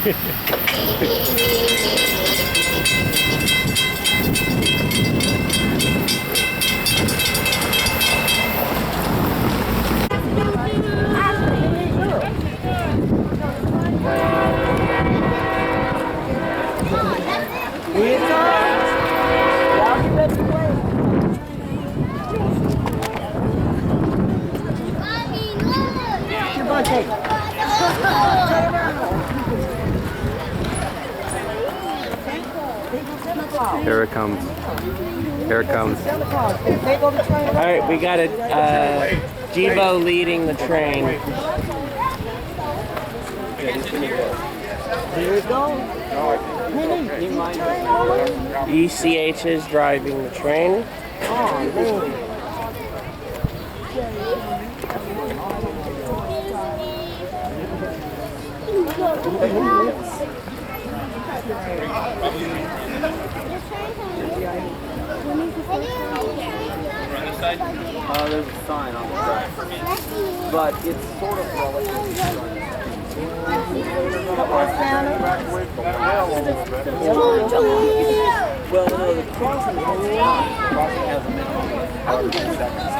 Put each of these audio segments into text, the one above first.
Here it comes. Here it comes. All right, we got a Jibo leading the train. Here we go. ECH is driving the train. Oh, man. There's a sign on the side, but it's sort of well, no, the crossing has a minimum of 10 seconds.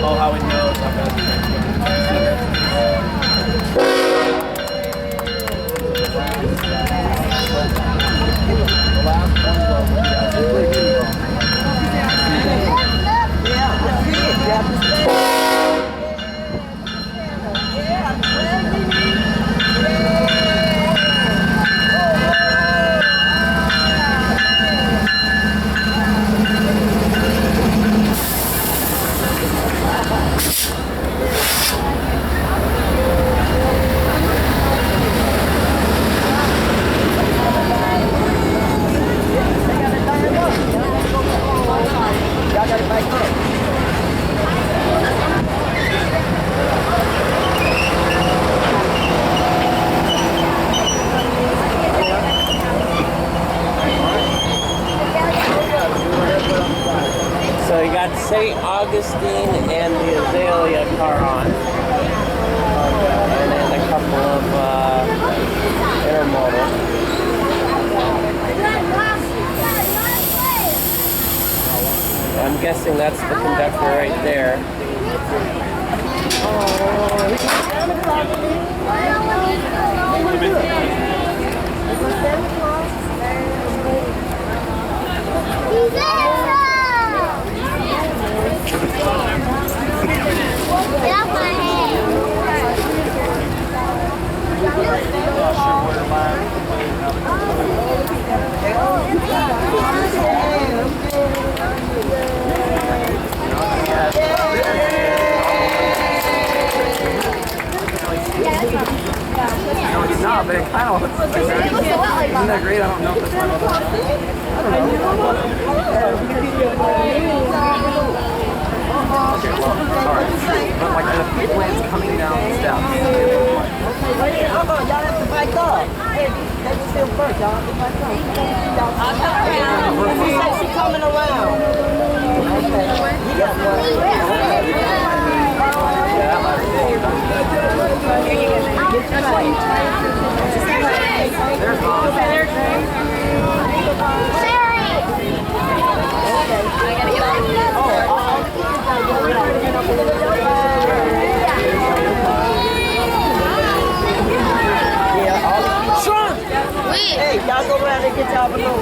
Oh, how it knows how fast the last one So you got St. Augustine and the Azalea car on. And then a couple of intermodal. I'm guessing that's the conductor right there. No, it's not, but it kind of looks like that. Isn't that great? I don't know if it's one of those. I don't know. Okay, well, alright. But like the plane's coming down the steps. Okay, y'all have to back up. Hey, let me see first. Y'all have to back up. She said she's coming around. Okay. You got one. There's Mom. Hey, y'all go around and get y'all balloons.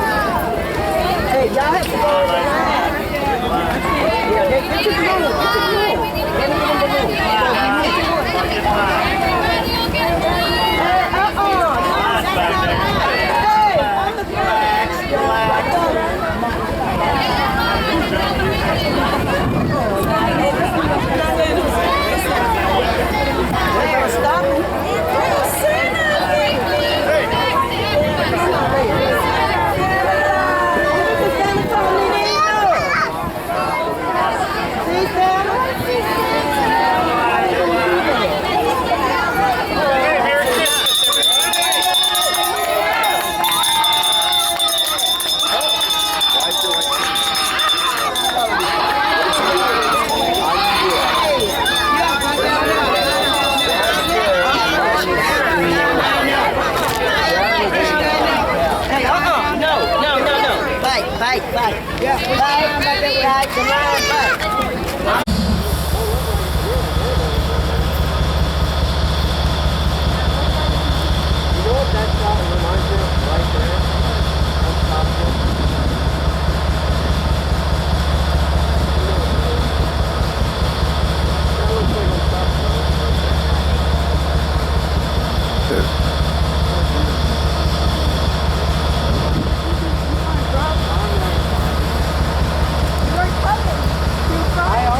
Hey, y'all have to go around. Yeah, get your balloons. Get your balloons. Get your balloons. Fight, fight. Yeah, fight, fight, come on, fight. You know what that shot reminds me of right there? That's possible. That looks like unstoppable. I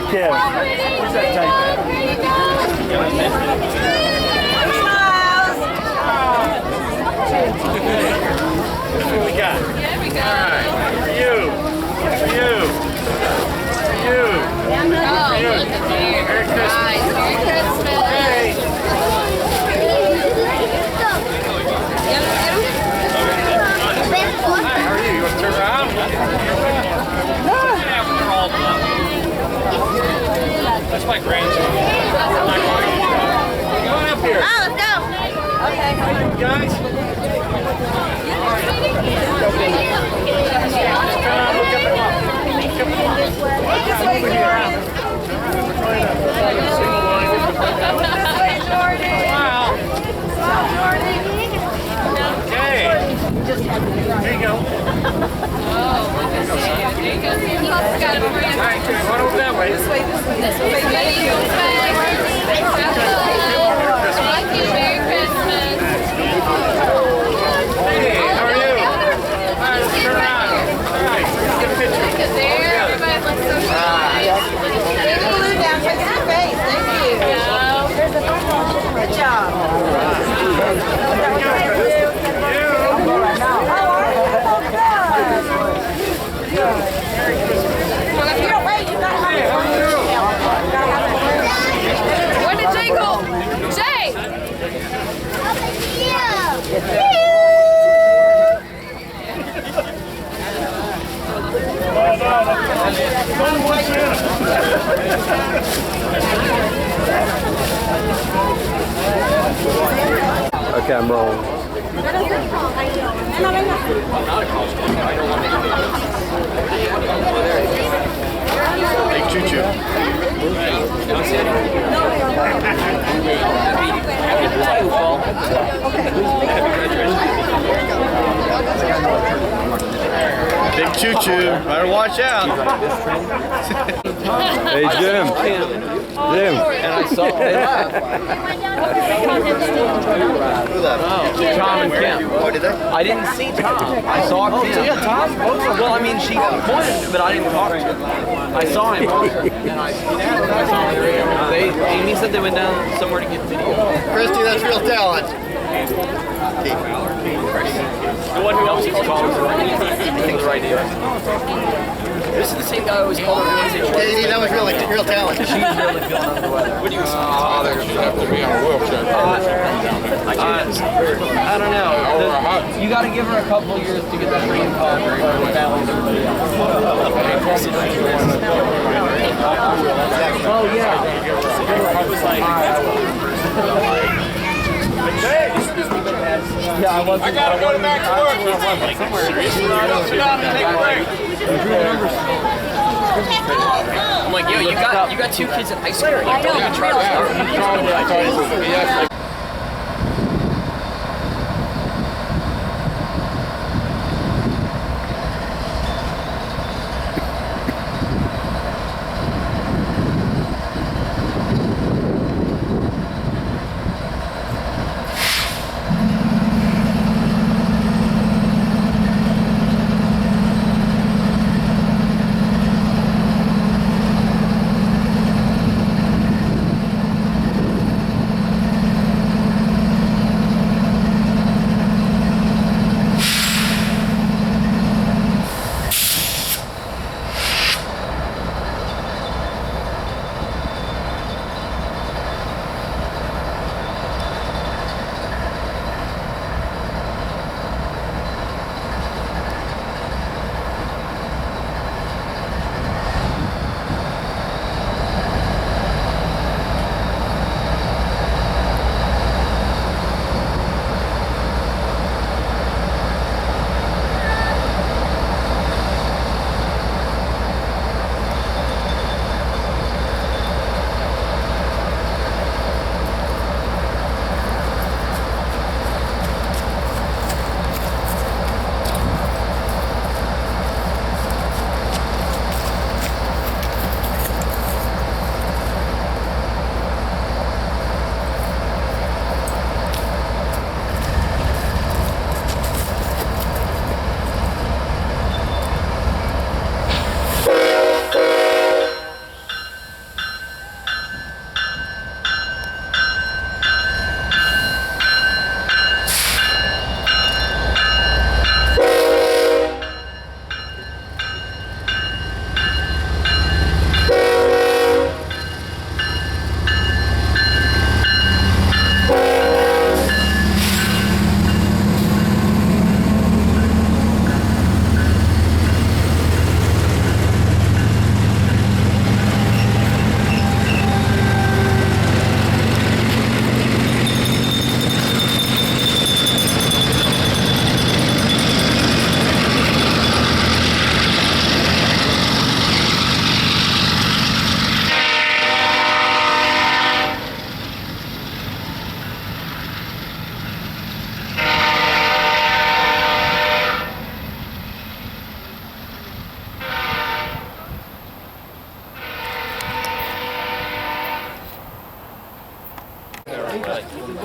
Kev. Where's that tape at? What we got? All right. For you. For you. For you. For you. Merry Christmas. Merry Christmas. Hey. Hi, how are you? You want to turn around? That's my grandson. Come on up here. Oh, let's go. Okay. How are you guys? Come on, look up over here. Wow. Okay. There you go. All right, run over that way. This way. Thank you. Merry Christmas. Hey, how are you? All right, let's turn around. All right, let's get a picture. There, everybody looks so Down, check your face. Thank you. Good job. When did Jay go? Jay! Okay, I'm rolling. Big choo-choo. Big choo-choo. Better watch out. Hey, Jim. Jim. And I saw they left. Who left? Tom and Kim. Oh, did they? I didn't see Tom. I saw Kim. So yeah, Tom. Well, I mean, she pointed, but I didn't talk to her. I saw him. And I saw him. Amy said they went down somewhere to get video. Christy, that's real talent. The one who always called her. I think the right name. This is the same guy who always called her organization. Katie, that was real talent. She's really feeling under the weather. What do you have to be on a wheelchair. I don't know. You got to give her a couple of years to get the dream covered with balance everybody else. Oh yeah. Yeah, I wasn't. I gotta go back to work. Sit down and take a break. I'm like, yo, you got two kids in high school. Like, don't even try to.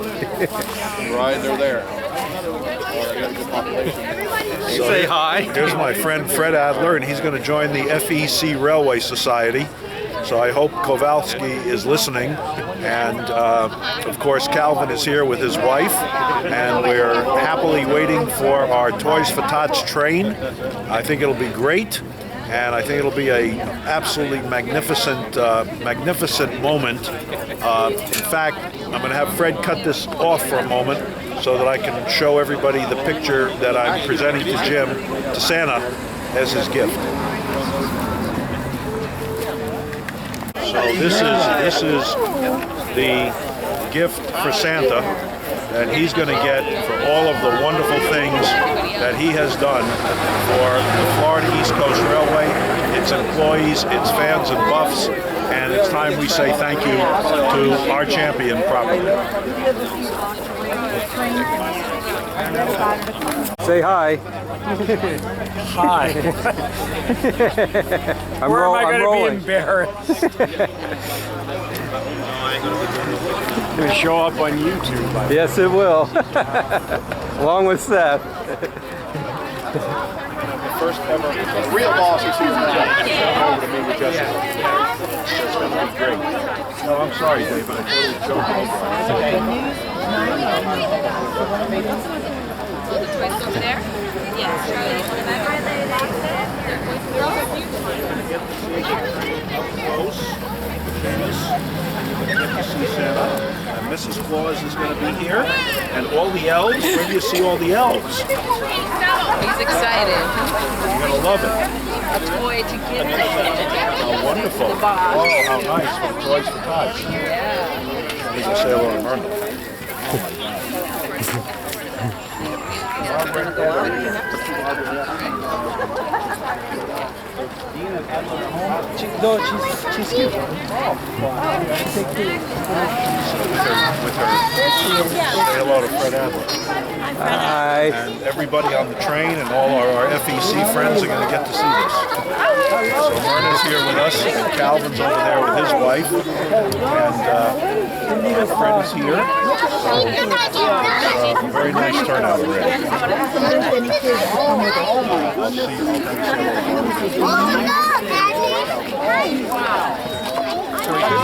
Right, they're there. Say hi. Here's my friend Fred Adler, and he's going to join the FEC Railway Society. So I hope Kowalski is listening. And of course, Calvin is here with his wife, and we're happily waiting for our Toys for Tots train. I think it'll be great, and I think it'll be a absolutely magnificent moment. In fact, I'm going to have Fred cut this off for a moment so that I can show everybody the picture that I'm presenting to Jim, to Santa, as his gift. So this is the gift for Santa that he's going to get for all of the wonderful things that he has done for the Florida East Coast Railway, its employees, its fans and buffs, and it's time we say thank you to our champion properly. Say hi. Hi. Where am I going to be embarrassed? Going to show up on YouTube. Yes, it will. Along with Seth. First ever real boss who sees me over to meet with Jessica. It's going to be great. No, I'm sorry, Dave, but I totally joked over. Over there? Yeah. Santa, and Mrs. Claus is going to be here, and all the elves. Where do you see all the elves? He's excited. You're going to love it. A toy to get How wonderful. Oh, how nice. For the Toys for Tots. Yeah. I need to say hello to Myrna. No, she's cute. With her. Say hello to Fred Adler. Hi. And everybody on the train and all our FEC friends are going to get to see this. So Myrna's here with us, and Calvin's over there with his wife, and Fred is here. So it's a very nice turnout already.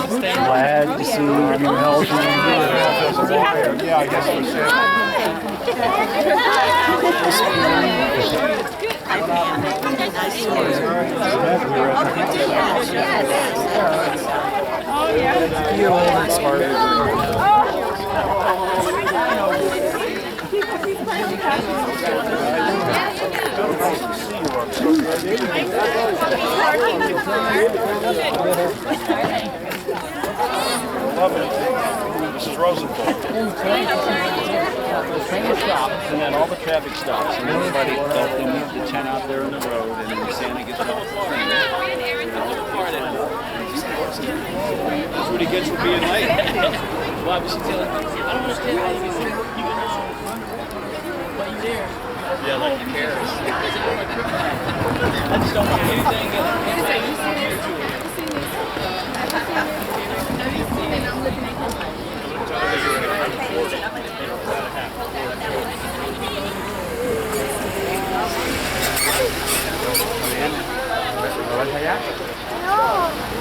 Glad to see you healthy. Yeah, I guess we're saying. You're old and smart. Love it. Mrs. Rosenthal. The train stops, and then all the traffic stops, and everybody, they move the tent out there on the road, and then Santa gets off the train. That's what he gets for being late. Bob, you should tell him, I don't understand how you can say, but you dare. Yeah, like he cares. I just don't want anything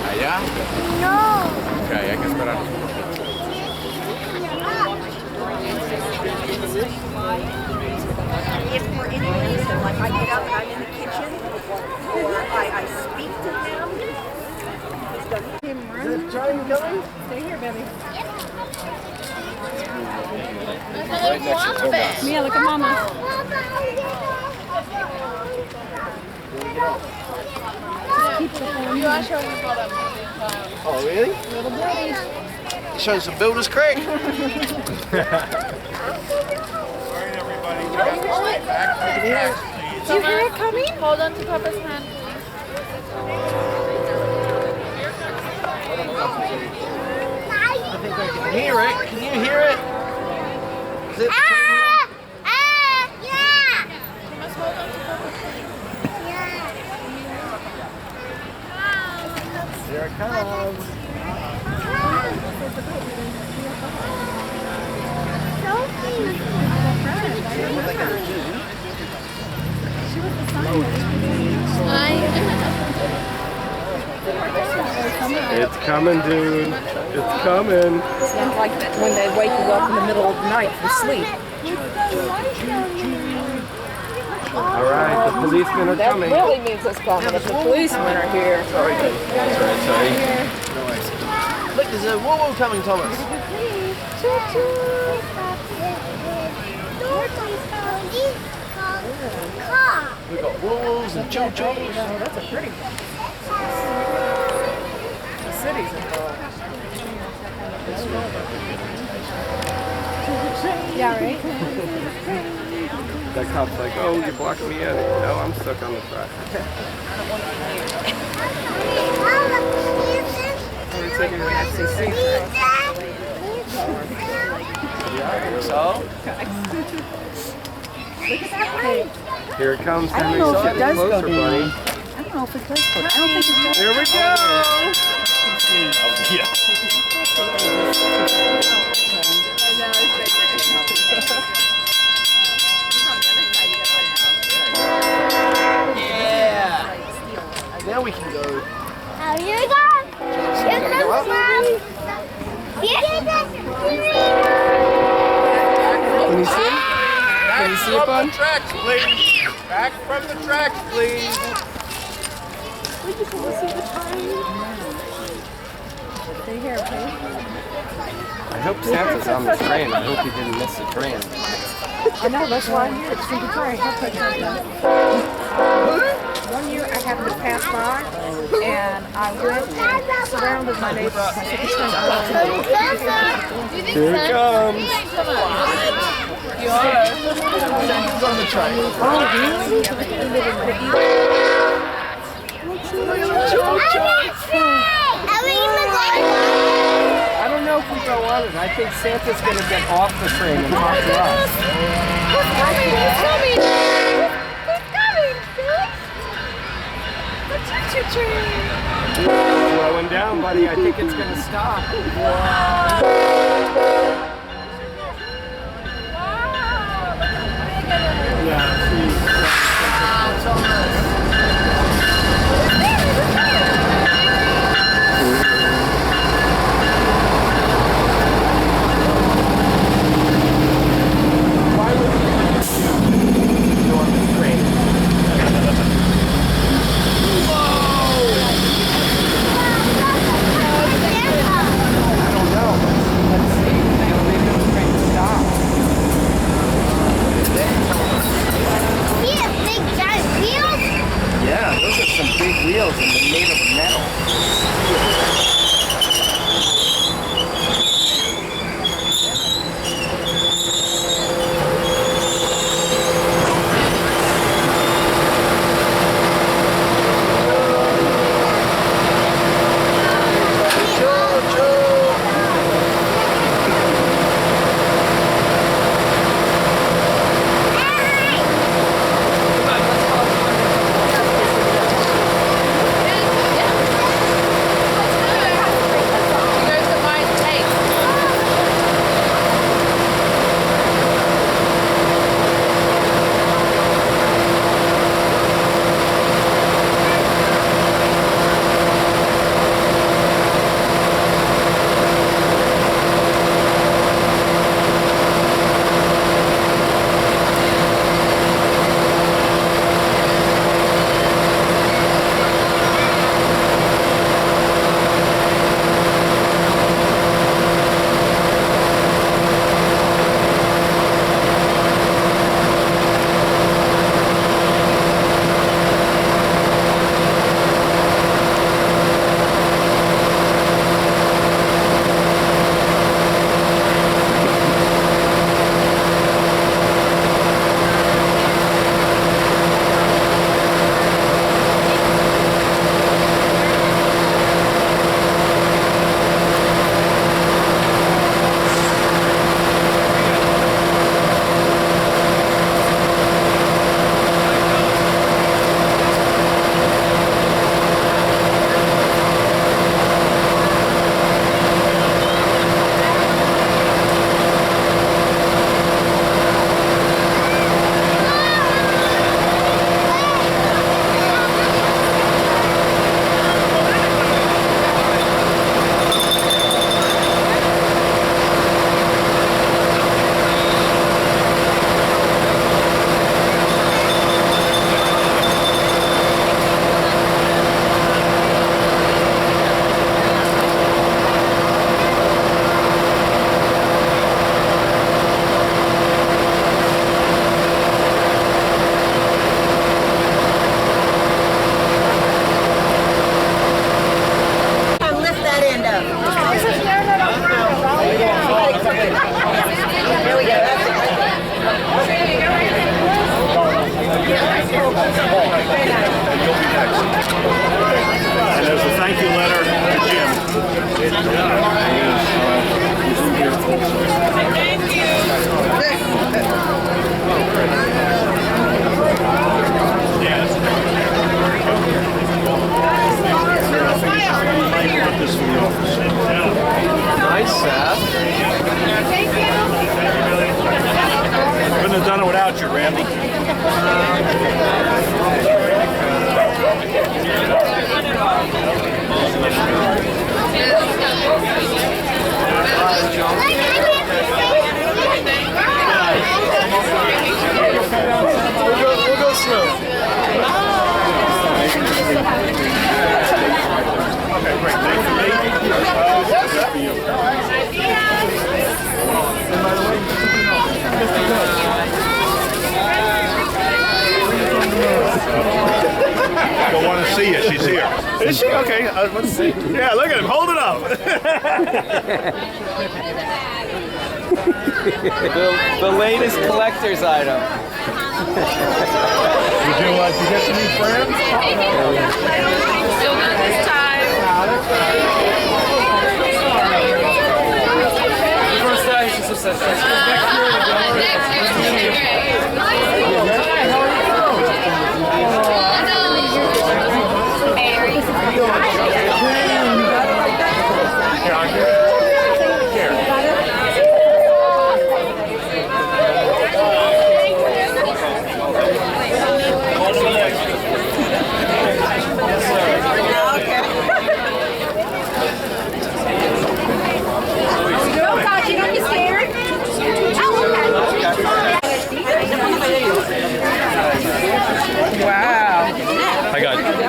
¿Allá? No. Ok, hay que esperar. If for any reason, like I get up and I'm in the kitchen, or I speak to him, is the train going? Stay here, baby. Right next to Thomas. Mia, look at Mama. You are showing your brother. Oh, really? You showing some builder's crack? Do you hear it coming? Hold on to Papa's hand. Can you hear it? Can you hear it? Is it? Yeah. You must hold on to Papa's hand. Here it comes. coming, dude. It's coming. It's not like when they wake you up in the middle of the night from sleep. All right, the policemen are That coming. really means it's coming if the policemen are here. Sorry. Look, there's a woo-woo coming, Thomas. We've got woo-woos and choo-choos. Oh, that's a pretty one. The city's involved. Yeah, right? That cop's like, oh, you're blocking me out. No, I'm stuck on the track. We're taking the FCC. So? Look at that plane. Here it comes. I don't know if it does go closer, down. buddy. I don't know if it does go. I don't think it does. Here we go. Yeah. Now we can go. Here we go. Here comes Mom. Can you see? Can you see it, bud? Tracks, please. Back from the tracks, please. Stay here, okay? I hope Santa's on the train. I hope he didn't miss the train. I know, that's why I'm here. It's going to be great. One year I happened to pass by and I went and surrounded my neighbors. I said, "This thing's awesome." Here it comes. You are. Santa's on the train. Oh, really? I don't know if we go on it. I think Santa's going to get off the train and talk to us. Slowing down, buddy. I think it's going to stop. Yeah, voucher, Randy. We'll go slow. Okay, great. Thank you, Lee. What's that for you? Don't want to see you. She's here. Is she? Okay, let's see. Yeah, look at him. Hold it up. The latest collector's item. Did you get some new friends? Still not this time. First time she said that.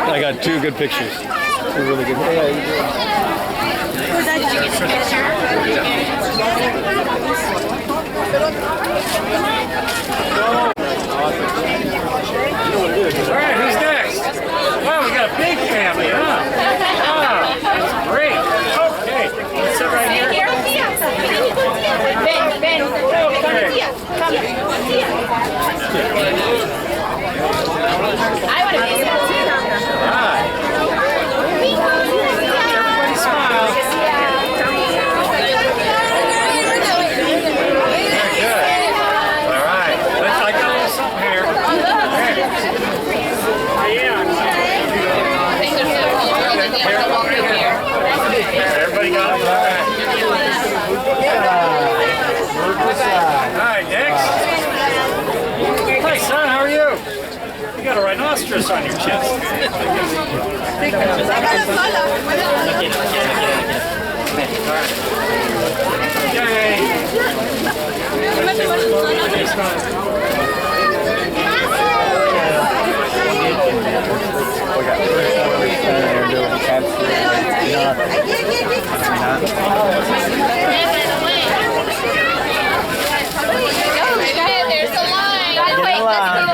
I got two good pictures. Two really good. All right, who's next? Wow, we got a big family, huh? Wow, that's great. Okay, let's sit right here. Ben, I would have made that too. Everybody smile. Good. All right. I got a little something here. Everybody got it? All right, next. Hi, son, how are you? You got a rhinoceros on your chest. There's a line.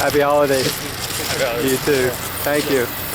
Happy holidays. You too. Thank you.